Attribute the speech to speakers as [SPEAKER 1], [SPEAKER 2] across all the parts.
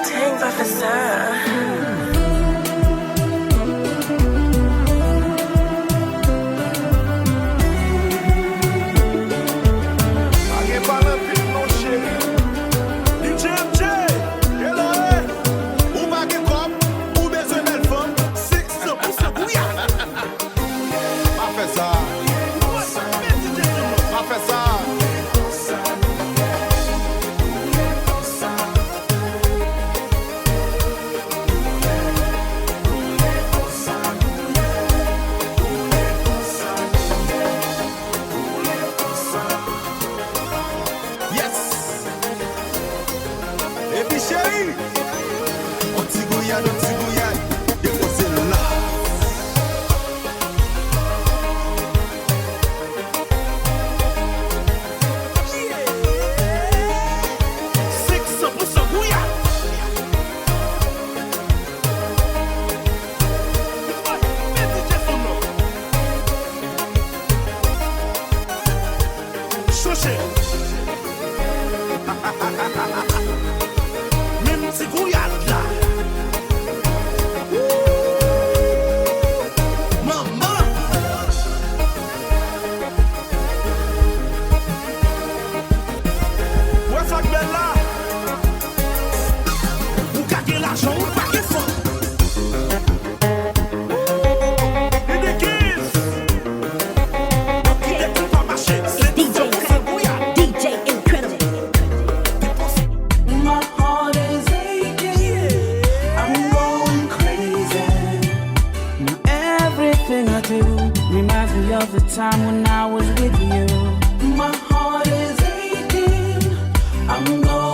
[SPEAKER 1] Ting professeur.
[SPEAKER 2] Même si Gouyad là. Maman. Ouais, ça que belle là. Ou gagner l'argent ou pas qu'il faut. Et des guises. Qui découle pas marcher. C'est DJ Gouyad.
[SPEAKER 3] DJ Incredible.
[SPEAKER 4] My heart is aching, I'm going crazy. Now everything I do reminds me of the time when I was with you. My heart is aching, I'm going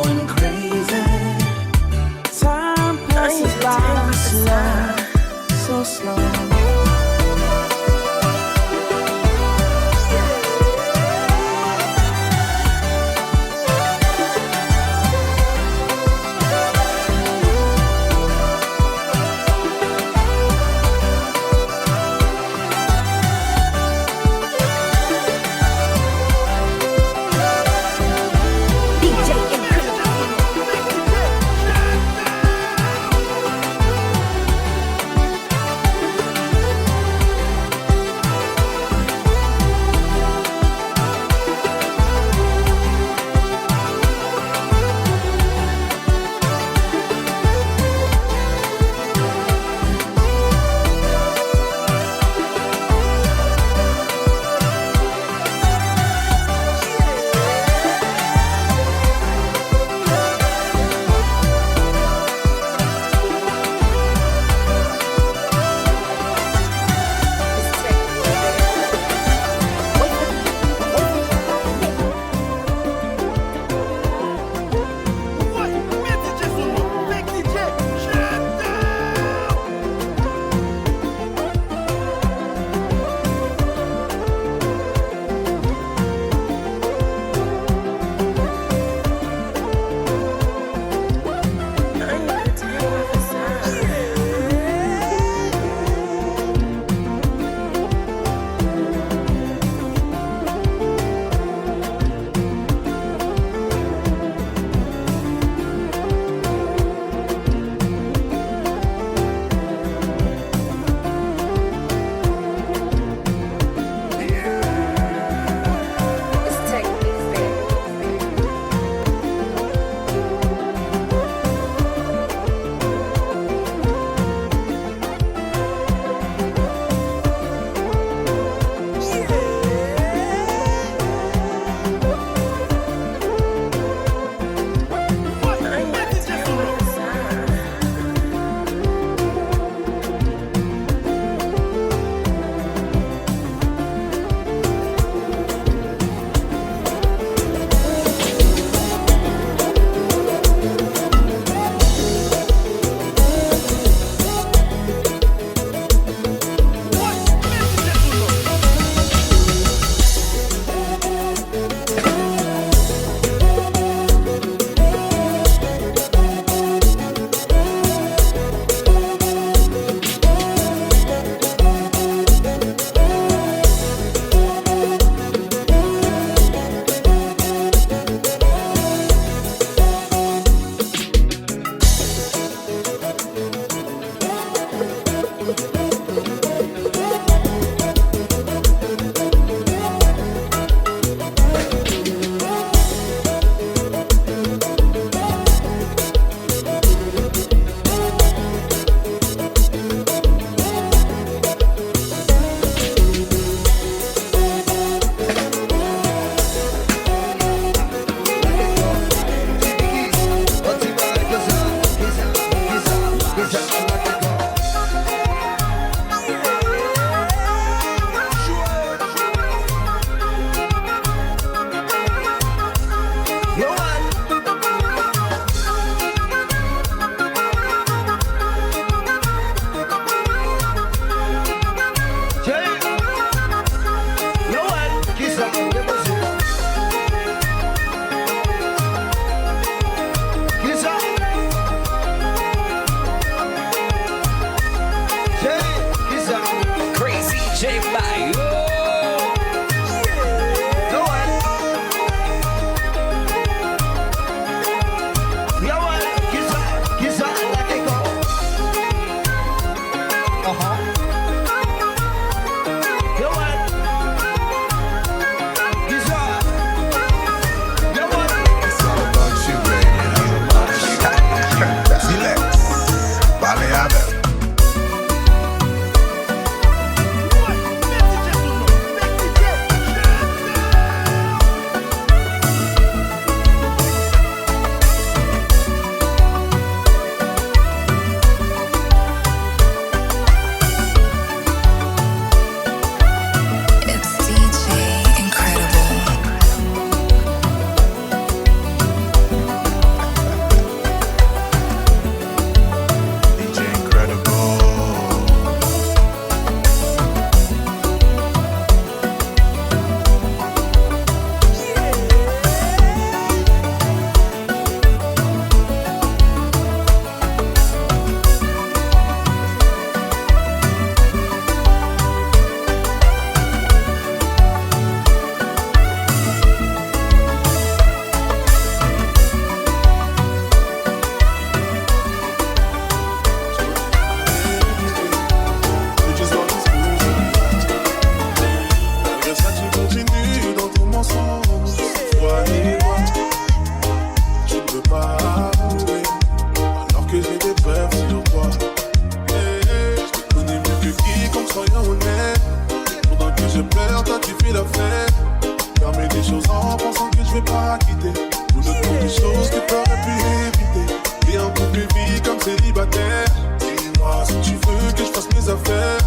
[SPEAKER 1] choses que t'aurais pu éviter. T'es en couple vie comme célibataire. Dis-moi si tu veux que je fasse mes affaires.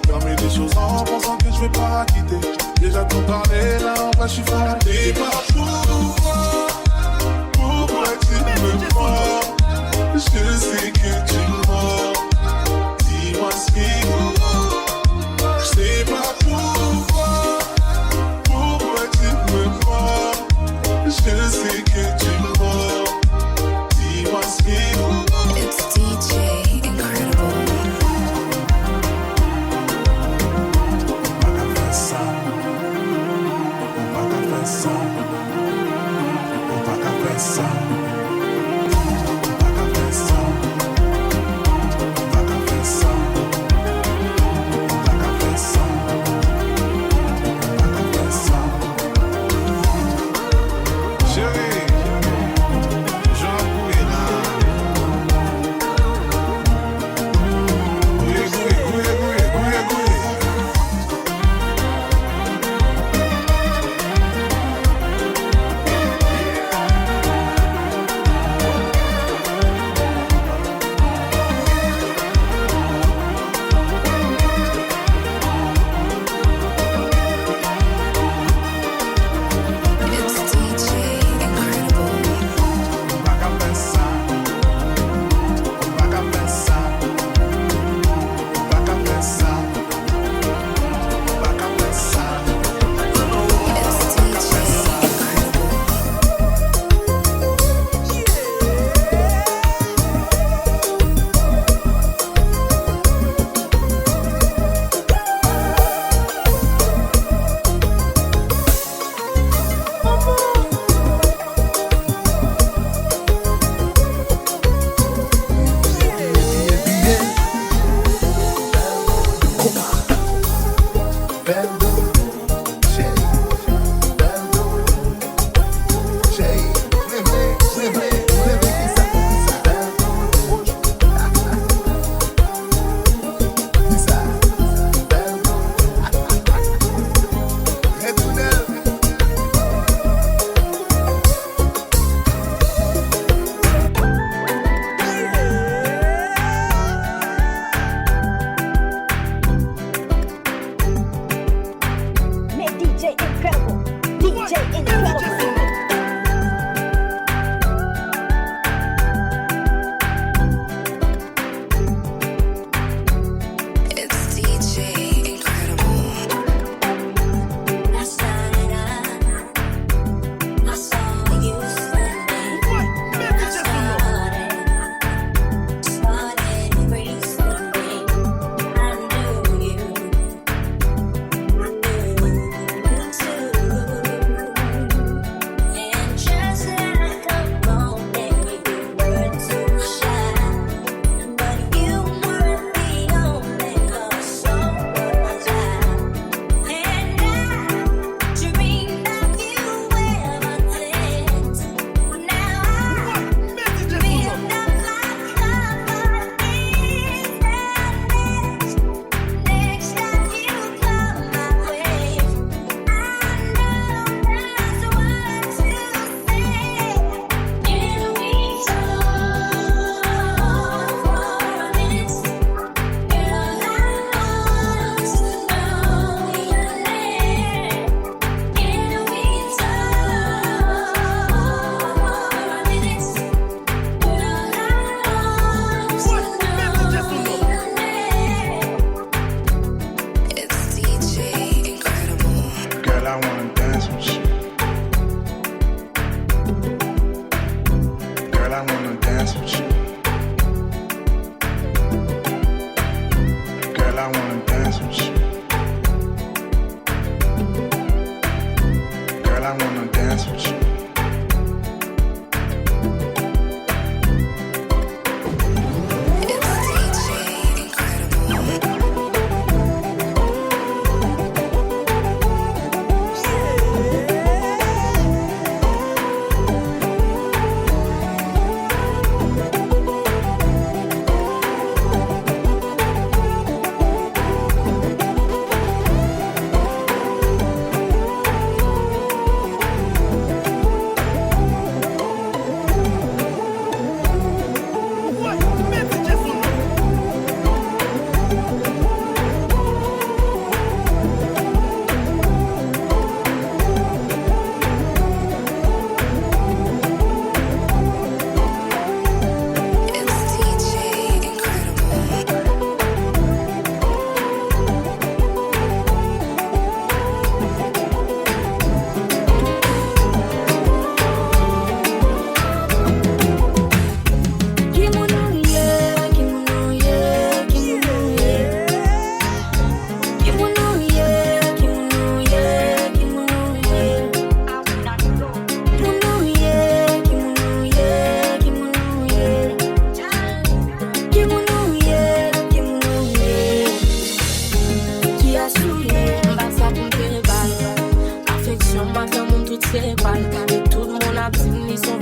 [SPEAKER 1] Fermer les choses en pensant que je vais pas quitter. Déjà t'en parlais, là en vrai je suis fanatique. Pourquoi tu me prends? Je sais que tu mens. Dis-moi ce qu'il faut. Je sais pas pourquoi tu me mens. Je sais que tu mens. Dis-moi ce qu'il faut.
[SPEAKER 3] It's DJ Incredible.
[SPEAKER 1] On va faire ça. On va faire ça. On va faire ça.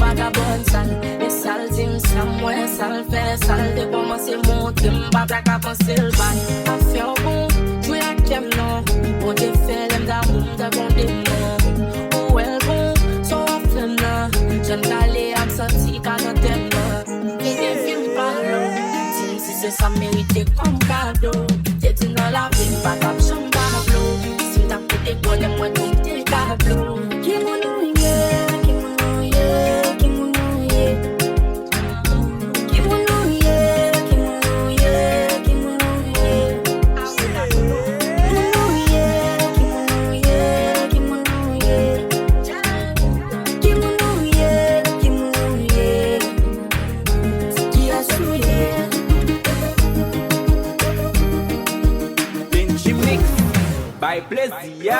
[SPEAKER 5] vagabond sale. Les sales teams, ça moins sale, fait sale. De commencer mon team, pas ta cap en silvan. A faire bon, jouer à kem non. Bon, j'ai fait l'aime d'amour, de bon démon. Ou elle bon, son flemme non. J'aime d'aller à me sentir quand on t'aime. Et des films parlent. Si c'est ça mérité comme cadeau. T'es dans la vie, pas ta chambre tableau. Si t'as coûté quoi de moi, tout tes tableaux. Qui m'ennuie, qui m'ennuie, qui m'ennuie. Qui m'ennuie, qui m'ennuie, qui m'ennuie. Qui m'ennuie, qui m'ennuie. Qui m'ennuie, qui m'ennuie. Qui a souillé.
[SPEAKER 2] Mix by Plaisir.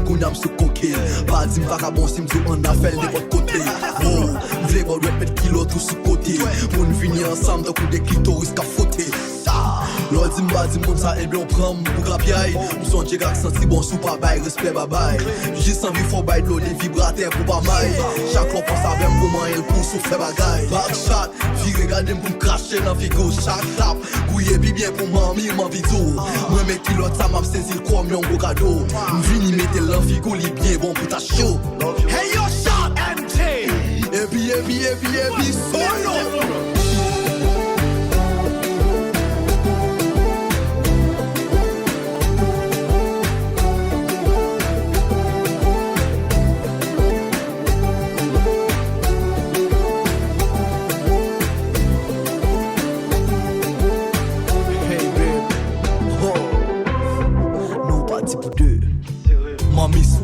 [SPEAKER 6] Kounam sou koke Pa di m vagabon si m zo an afel de votre kote Oh, m vle bo dwet met kilo tout sou kote Moun vini ansam dan kou de klitoris ka fote Lò di m ba di moun sa elbe on pran m pou grapyay M son dje gak santi bon sou pa bay, respect babay Jis anvi fò bay dlo de vibrater pou pa may Chak lò pan sa vem pou man el pou sou fe bagay Backshot, fi regade m pou m krashe nan figo Chak tap, kouye bi bien pou mami man video Mwen me kilot sa m ap sezi l kom yon go kado M vini mette lan figo li bien bon pou ta show
[SPEAKER 2] Hey yo shot MT
[SPEAKER 6] Epi, Sonlove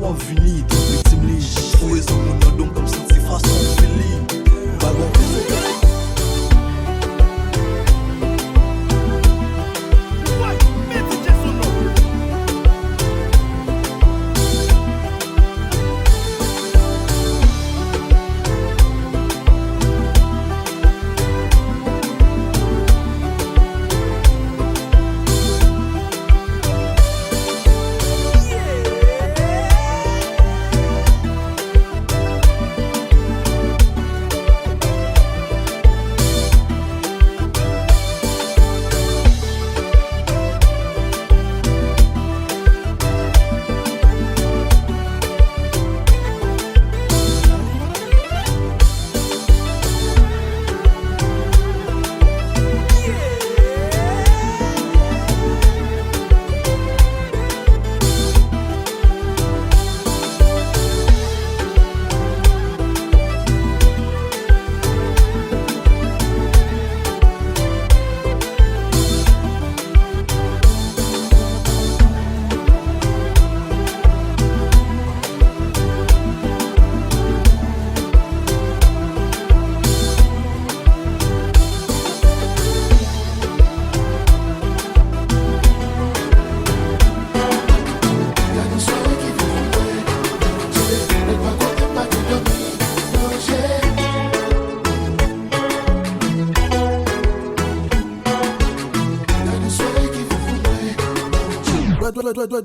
[SPEAKER 6] wap vini, tout victime li. Fouye son moun nan don comme senti façon fili. Bagon pese.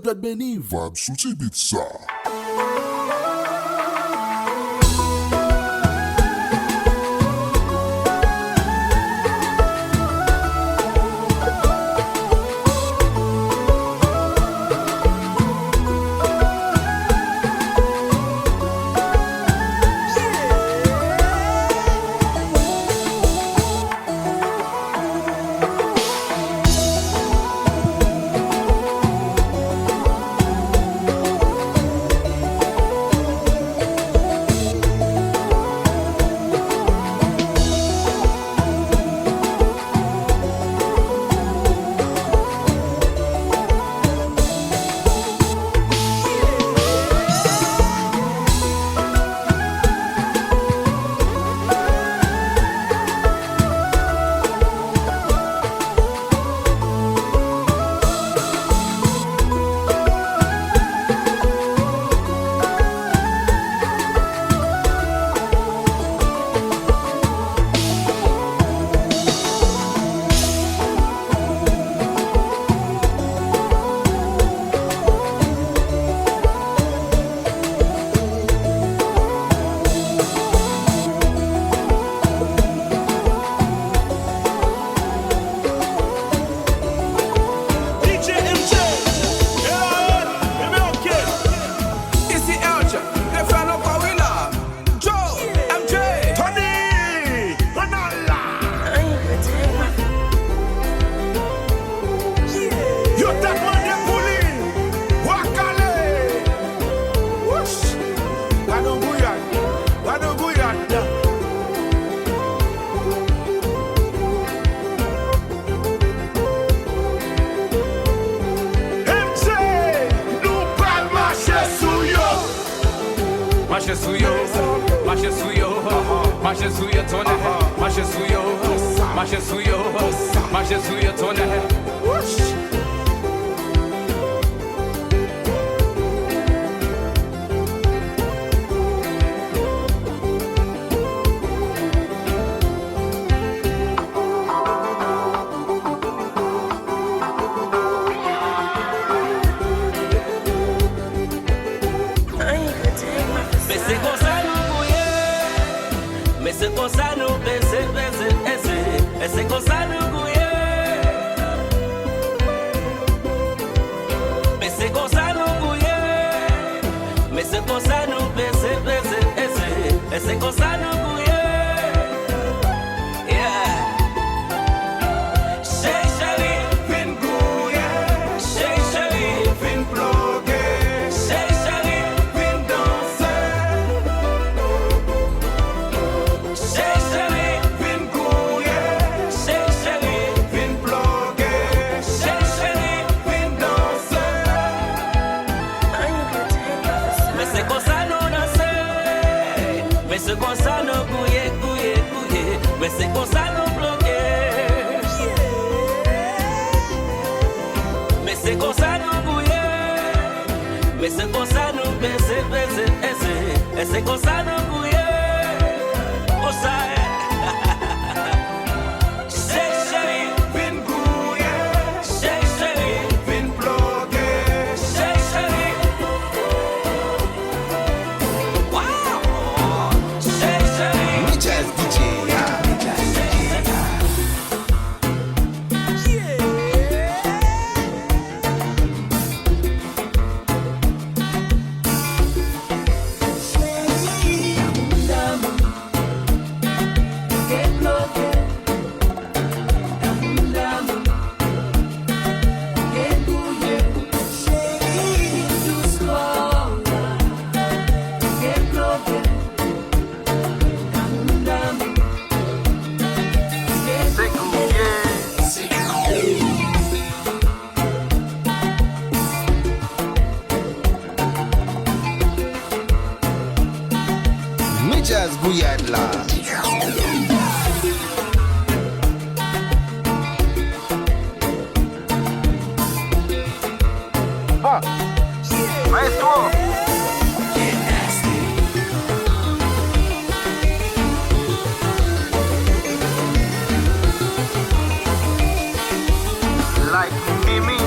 [SPEAKER 1] Doit béni, va sous bit ça.
[SPEAKER 7] Marche suyo, marche suyo, marche suyo tone, marche suyo, marche suyo, marche suyo tone.
[SPEAKER 8] C'est comme ça nous baisser, baisser, baisser. Et c'est comme ça nous gouiller. c'est comme ça nous bouillons. Mais c'est comme ça nous baiser, et c'est comme ça nous bouillons. Oh ça est.
[SPEAKER 9] Gouyad là. Bon, maestro. Like Mimi.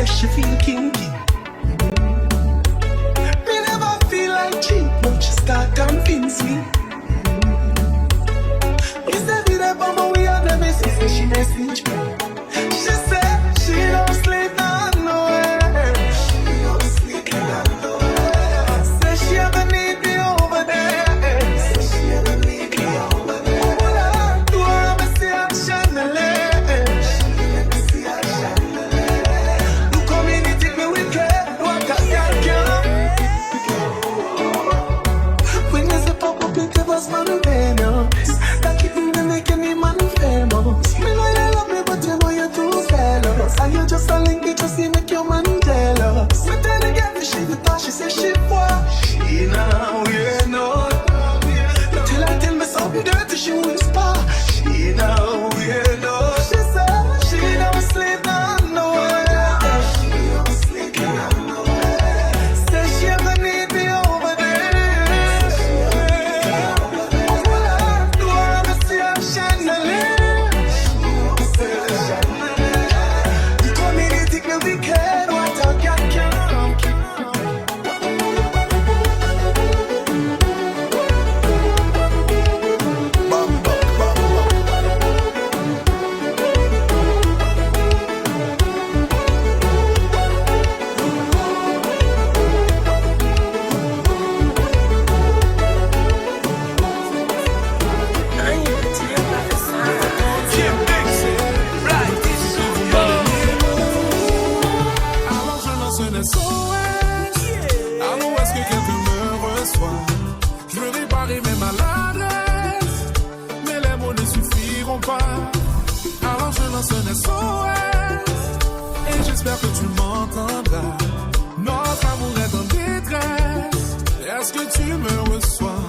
[SPEAKER 10] She feel kinky. Me never feel like cheap, but she start convince me. Me say be there for my way on the message, say she message me. She said she don't sleep nowhere. She don't sleep nowhere. Say she ever need me over there. Say she ever need me over there. When I do her, I see her shine the light. Let me see her shine the light. Look how me take me wicked. What a girl can. When you say pop up, it was my man. That keep me making me
[SPEAKER 1] Konpa. Alors je lance un SOS et j'espère que tu m'entendras. Notre amour est en détresse. Est-ce que tu me reçois?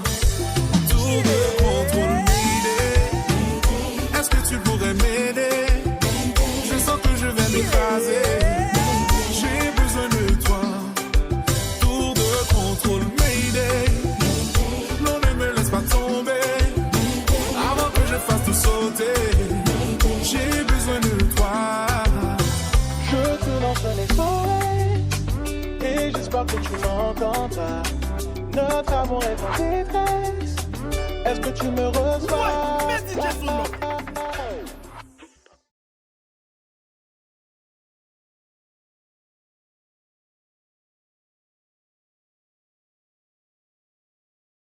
[SPEAKER 1] Tour de contrôle, Mayday. Est-ce que tu pourrais m'aider? Je sens que je vais m'écraser. J'ai besoin de toi. Tour de contrôle, Mayday. Non, ne me laisse pas tomber avant que je fasse tout sauter. J'ai besoin de toi.
[SPEAKER 10] Je te lance un SOS et j'espère que tu m'entendras. Notre amour est en détresse. Est-ce que tu me reçois?